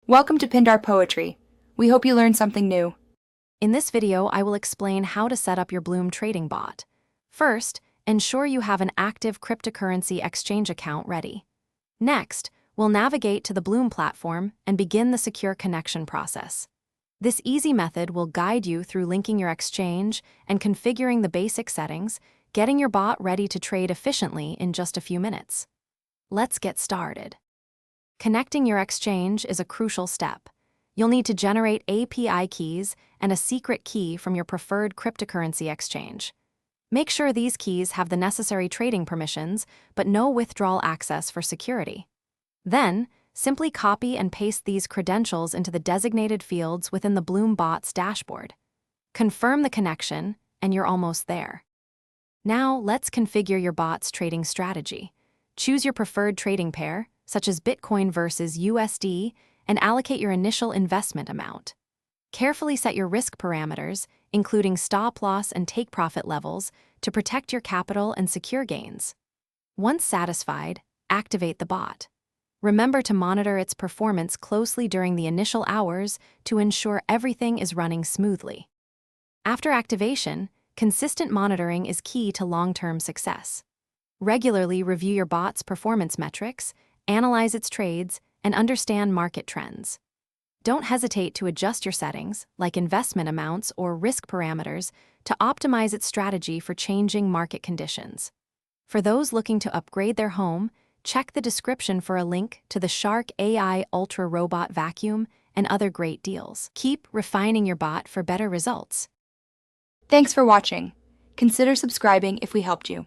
Welcome to Pindar Poetry. We hope you learned something new. In this video, I will explain how to set up your Bloom trading bot. First, ensure you have an active cryptocurrency exchange account ready. Next, we'll navigate to the Bloom platform and begin the secure connection process. This easy method will guide you through linking your exchange and configuring the basic settings, getting your bot ready to trade efficiently in just a few minutes. Let's get started. Connecting your exchange is a crucial step. You'll need to generate API keys and a secret key from your preferred cryptocurrency exchange. Make sure these keys have the necessary trading permissions, but no withdrawal access for security. Then, simply copy and paste these credentials into the designated fields within the Bloom bot's dashboard. Confirm the connection, and you're almost there. Now, let's configure your bot's trading strategy. Choose your preferred trading pair, such as Bitcoin versus USD, and allocate your initial investment amount. Carefully set your risk parameters, including stop loss and take profit levels, to protect your capital and secure gains. Once satisfied, activate the bot. Remember to monitor its performance closely during the initial hours to ensure everything is running smoothly. After activation, consistent monitoring is key to long-term success. Regularly review your bot's performance metrics, analyze its trades, and understand market trends. Don't hesitate to adjust your settings, like investment amounts or risk parameters, to optimize its strategy for changing market conditions. For those looking to upgrade their home, check the description for a link to the Shark AI Ultra Robot Vacuum and other great deals. Keep refining your bot for better results. Thanks for watching. Consider subscribing if we helped you.